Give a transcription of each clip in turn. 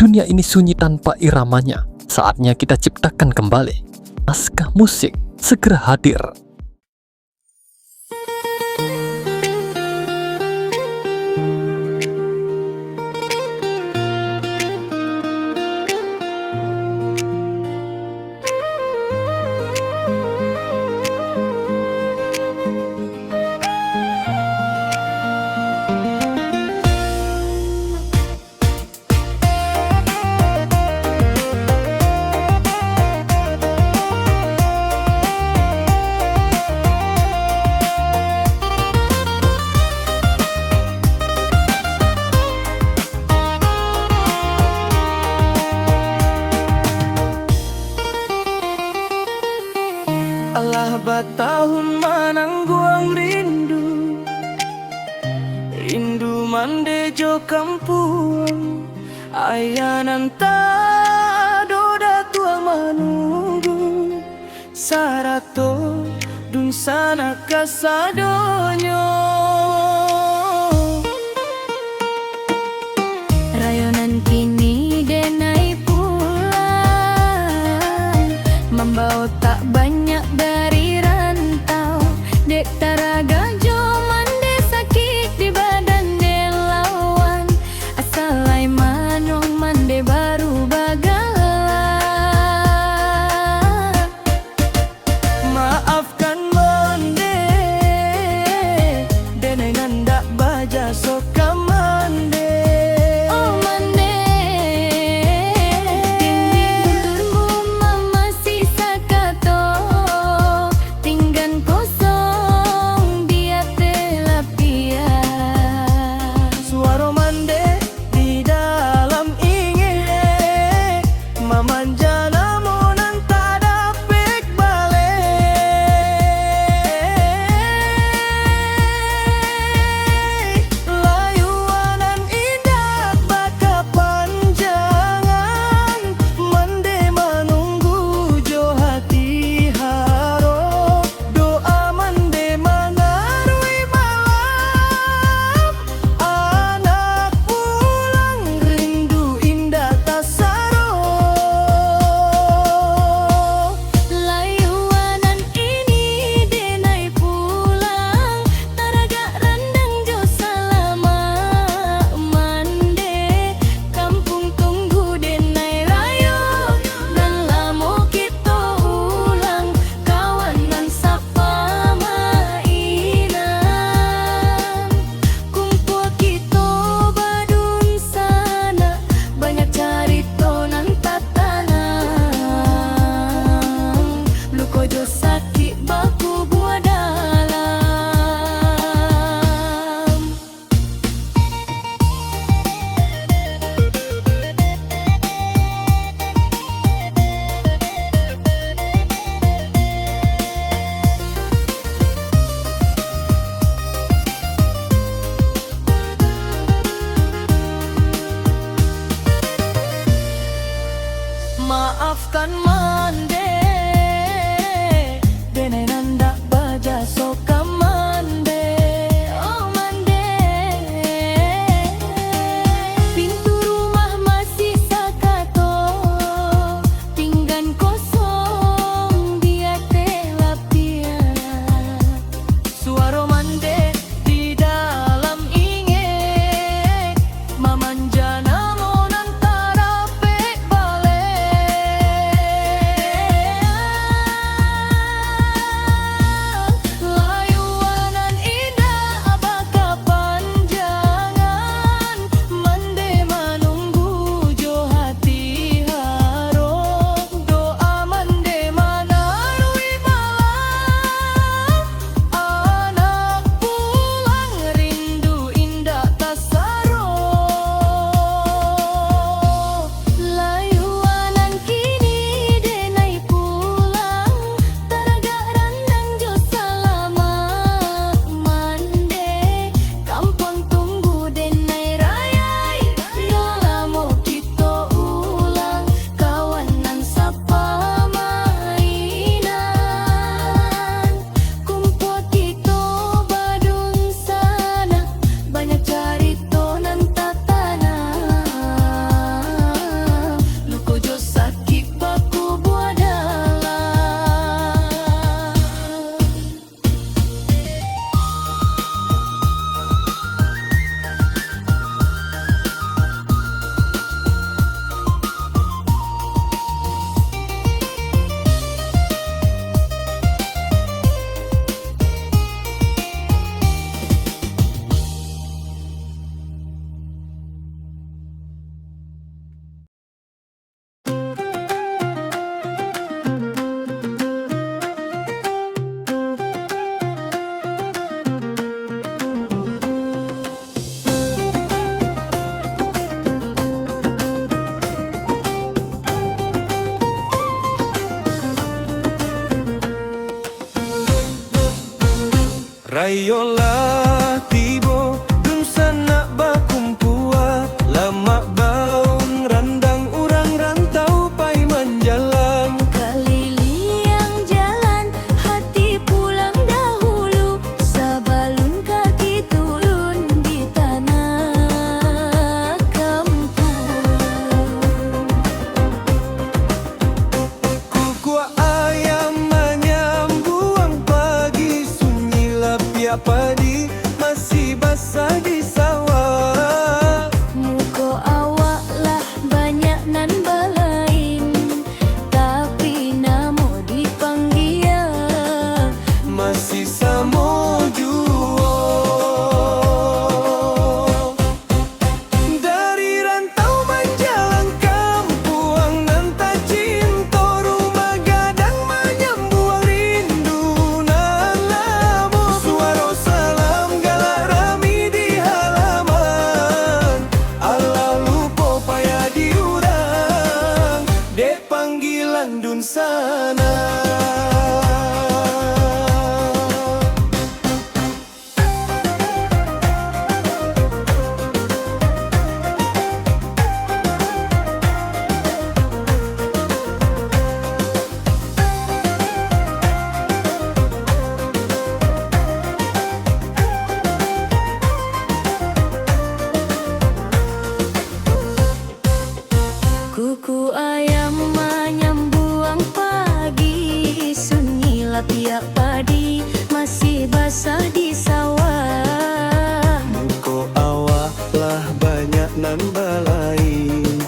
Dunia ini sunyi tanpa iramanya. Saatnya kita ciptakan kembali. Naskah musik segera hadir. Allah batahun manangguang rindu, rindu mandejo kampung. Ayanan doda tua manunggu, sarato dun sana kasadonyo. Rayonan kini denai pulang, membawa tak banyak dari rantau. Dek taraga joman de sakit di badan de lawan, asalai manong mande baru bagalan. Maafkan mande, denai nanda baja soka mande. Oh mande, dinding mama sisa kato, tinggan kosong dia telapia. Suara mande di dalam ingin mamanja namun tak dapat balik. Layuanan indah baka panjangan, mande menunggu jo hati haro. Doa mande mengarui malam, anak pulang rindu indah tasaro. Layuanan ini denai pulang, taraga rendang jo salama mande. Kampung tunggu denai rayo, dan lamo kita ulang kawan dan sapa mainan. Kumpul kita badun sana, banyak carito nan tatanang. Luko jo sakit baku buah dalam. Maafkan mande, denai nanda baja soka mande. Oh mande, pintu rumah masih sakato, tinggan kosong dia telapia. Suara mande di dalam ingin mamanja namun tak dapat balik. Rayolah tibo dun sana bakumpua, lama baung randang urang rantau pai menjalang. Keliling jalan hati pulang dahulu, sabalun kaki turun di tanah kampung. Kuku ayam menyambuang pagi, sunyi lapia padi masih basah di sawah. Muko awak lah banyak nan balain, tapi namo dipanggil Masih samo juo. Dari rantau menjalang kampuang nan tak cinta, rumah gadang menyambuang rindu nan lama. Suara salam galak rami di halaman, Allah lupa payah diurang, dek panggilan dun sana. kuku ayam menyambuang pagi, sunyi lapia padi masih basah di sawah. Muko awak lah banyak nan balain,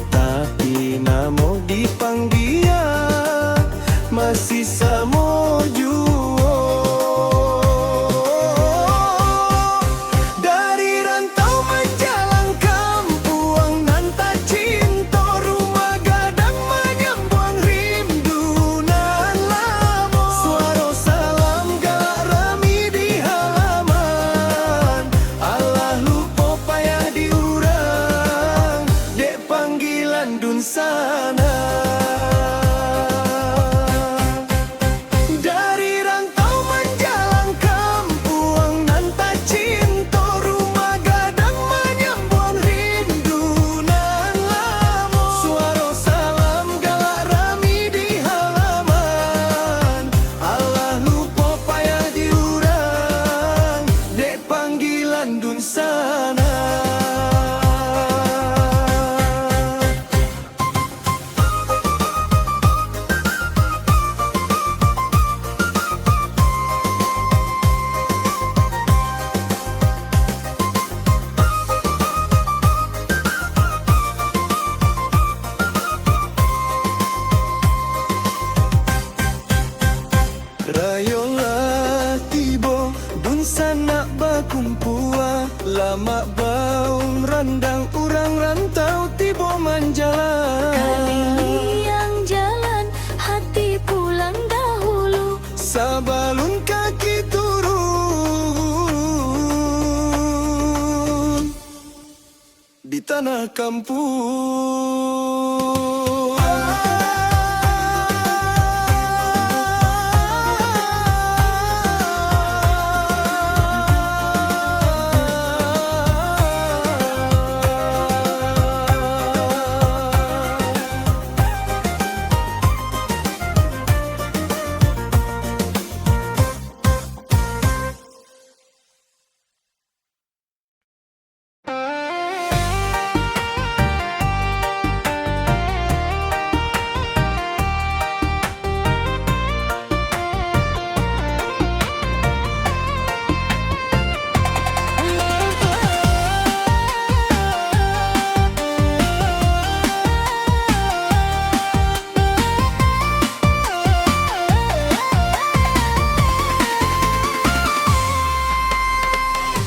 tapi namo dipanggil masih samo juo. Dari rantau menjalang kampuang nan tak cinta, rumah gadang menyambuang rindu nan lama. Suara salam galak rami di halaman, Allah lupa payah diurang, dek panggilan dun sana. Dari rantau menjalang kampuang nan tak cinta, rumah gadang menyambuang rindu nan lama. Suara salam galak rami di halaman, Allah lupa payah diurang, dek panggilan dun sana. Rayolah tibo dun sana bakumpua, lama baung randang urang rantau tibo menjalang. Keliling jalan hati pulang dahulu, Sabalun kaki turun di tanah kampung.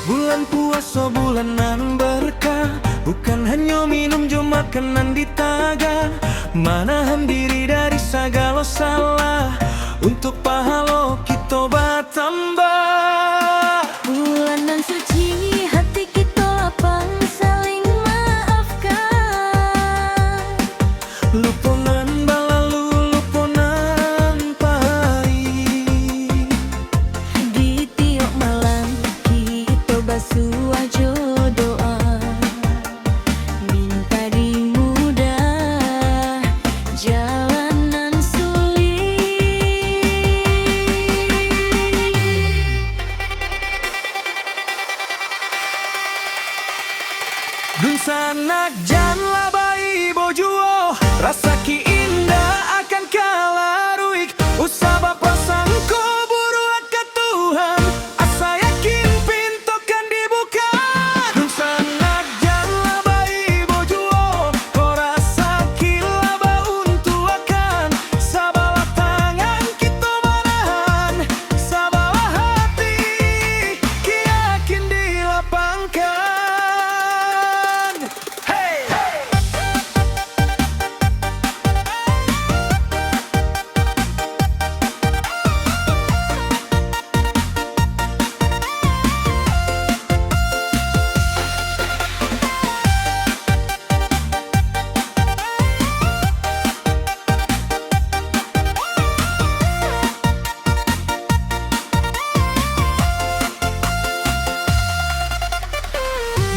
Bulan puasa bulanan berkah, bukan hanya minum jo makanan di taga. Manahan diri dari segala salah, untuk pahala kita bertambah. bulanan suci hati kita lapang saling maafkan. Luponan balalu, luponan pahit, Di tiap malam Dun sanak jan labai bojuo rasa ki indah akan kalaruik usaba prasangko buru ke Tuhan asa yakin pintu kan dibuka. Dun sanak jan labai bojuo ko rasa ki laba untuk akan sabalah tangan kita manahan sabalah hati ki yakin dilapangkan.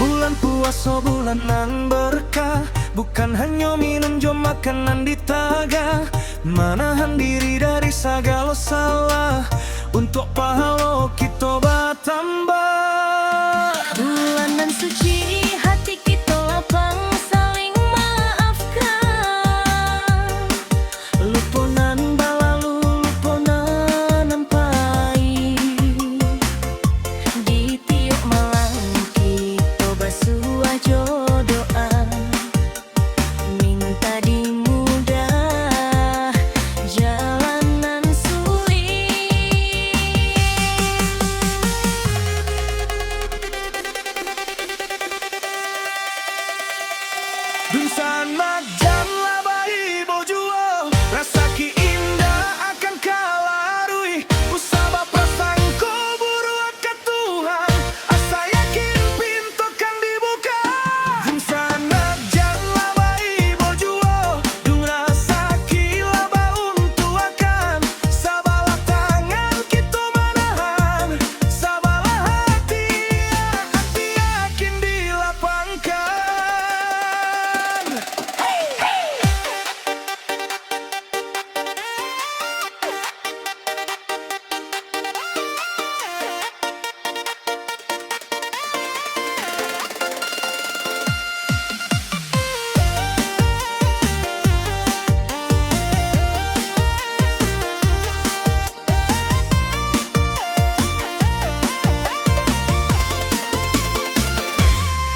Bulan puasa bulanan berkah, bukan hanya minum jom makanan di taga. Manahan diri dari segala salah, untuk pahala kita bertambah. Bulanan suci hati kita lapang saling maafkan. Lupunan balalu lupunan ampai. Di tiap malam kita bersuah jodoa. Minta dimudah jalanan sulit. Dun sanak jan labai bojuo rasa ki indah akan kalarui usaba prasangko buru ke Tuhan asa yakin pintu kan dibuka. Dun sanak jan labai bojuo dun rasa ki laba untuk akan sabalah tangan kita manahan sabalah hati yakin dilapangkan.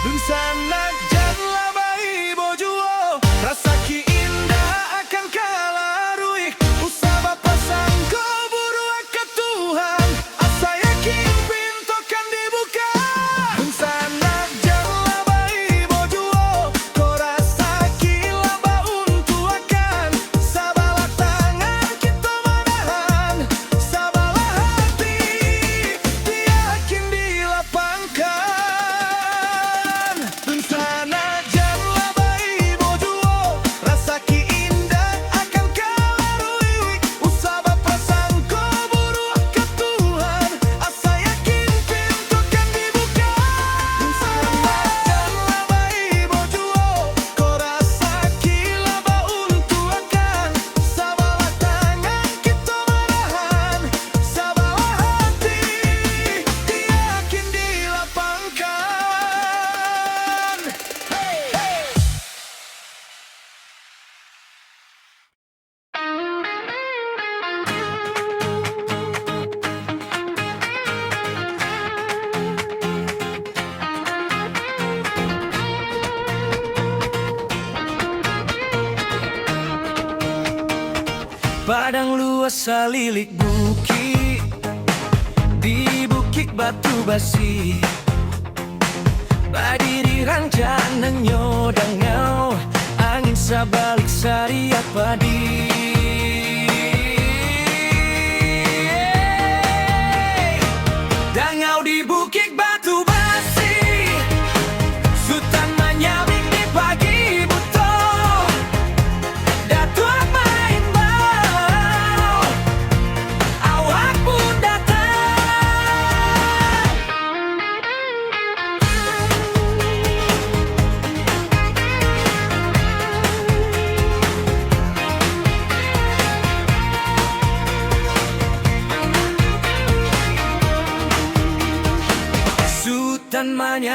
Dun sanak jan labai bojuo rasa ki indah akan kalarui usaba prasangko buru ke Tuhan asa yakin pintu kan dibuka. Dun sanak jan labai bojuo ko rasa ki laba untuk akan sabalah tangan kita manahan sabalah hati yakin dilapangkan. Dun sanak jan labai bojuo rasa ki indah akan kalarui usaba prasangko buru ke Tuhan asa yakin pintu kan dibuka. Dun sanak jan labai bojuo ko rasa ki laba untuk akan sabalah tangan kita manahan sabalah hati yakin dilapangkan. Padang luas salilik bukit di bukit batu basi badiri rancangan nyodangau angin sabalik sariak padi. Dangau di bukit batu basi Sultan manyabing di pagi buto Datuk main bau awak pun datang.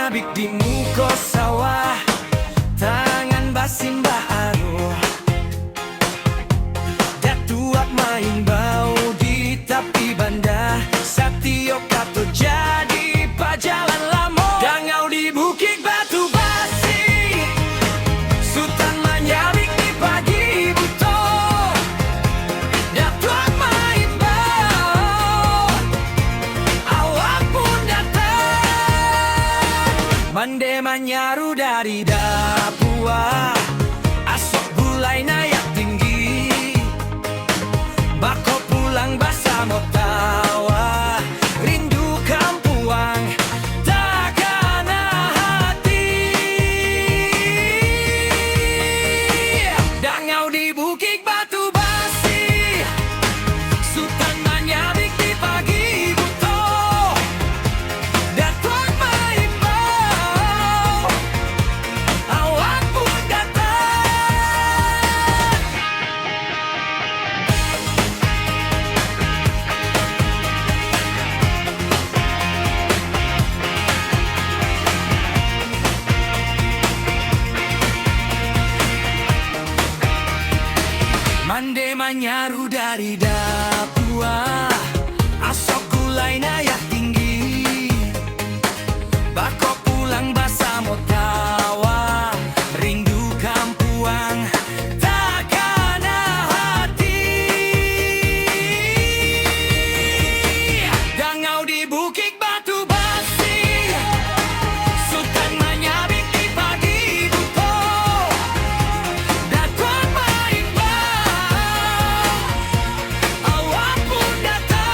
manyabik di muka sawah, tangan basimbah aruh, datuak main bau di tepi banda, Satio kato jadi pajalan lamo. Dangau di Bukit Batu Basi, Sultan manyabik di pagi buto, datuak main bau, awak pun datang. Mande manyaru dari Dapua, asok bulai naik tinggi, bako pulang basa motawa, rindu kampuang takana hati. Dangau di Bukit Batu Basi, Sultan manyabik di pagi buto, datuak main bau, awak pun datang. Mande manyaru dari Dapua, asok gulai naik tinggi, bako pulang basa motawa, rindu kampuang takana hati. Dangau di Bukit Batu Basi, Sultan manyabik di pagi buto, datuak main bau, awak pun datang.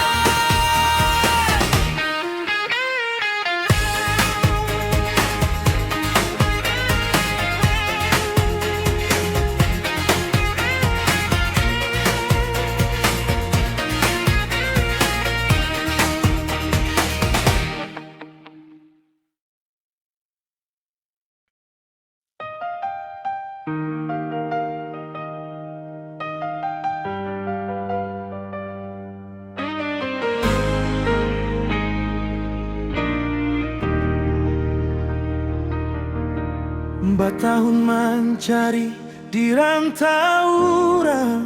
Batahun mencari di rantaura,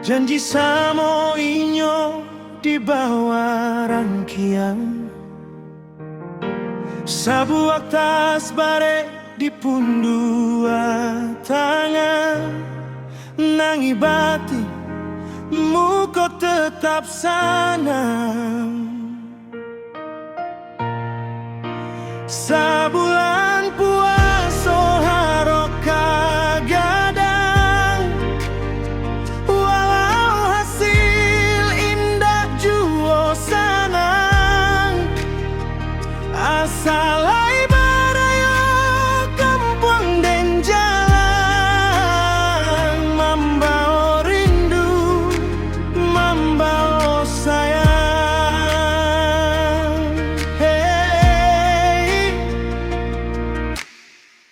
janji samo inyo di bawah rangkian, sabuak tas bare di pundua tangan, nangi bati muko tetap sanang. Sabulan puaso harok kagadang, walau hasil indah juo sanang, asalai barayo kampung den jalan, mambao rindu, mambao sayang.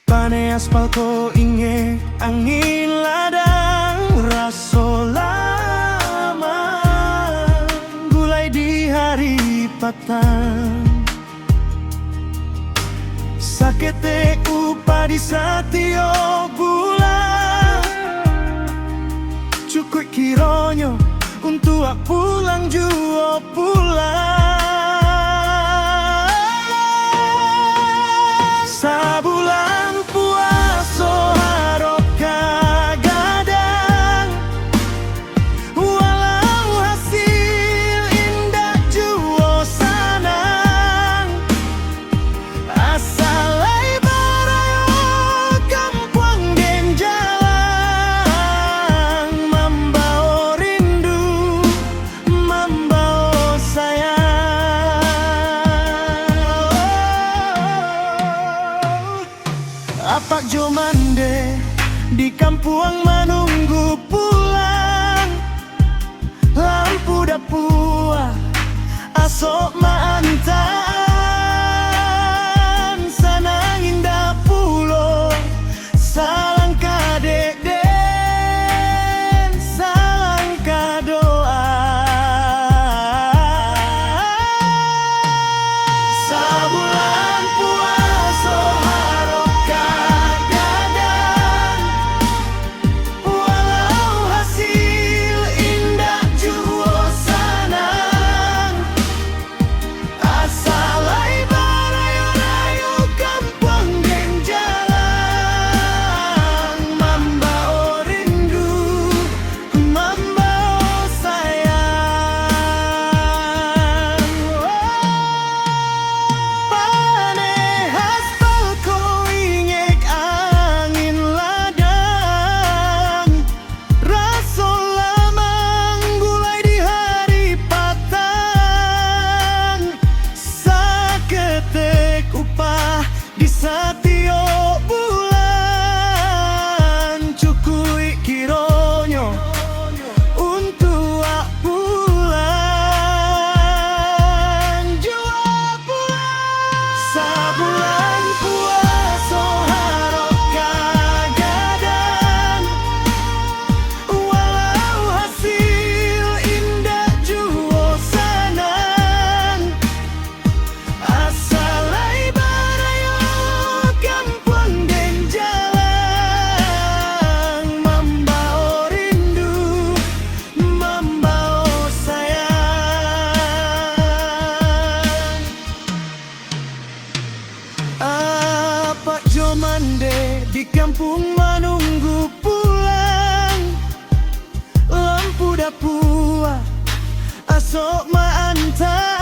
Pane aspal ko inge angin ladang, raso lama gulai di hari patang, sakete upadi Satio gula, cukup kironyo untuk aku pulang juo pulang. Sabulan puaso harok kagadang, walau hasil indah juo sanang, asalai barayo kampung den jalan, mambao rindu, mambao sayang. Apak jomande di kampuang menunggu pulang, lampu dapua asok maantan, sanang indah pulo salang kadek den, salang kadoa. Sabulan Satio bulan cukui kironyo untuk pulang jua pulang sabulan puaso harap kagadan walau hasil indah juo sanan asalai barayo kampung dan jalan membao rindu membao sayang apa jomande di kampung menunggu pulang lampu dapua asok ma antar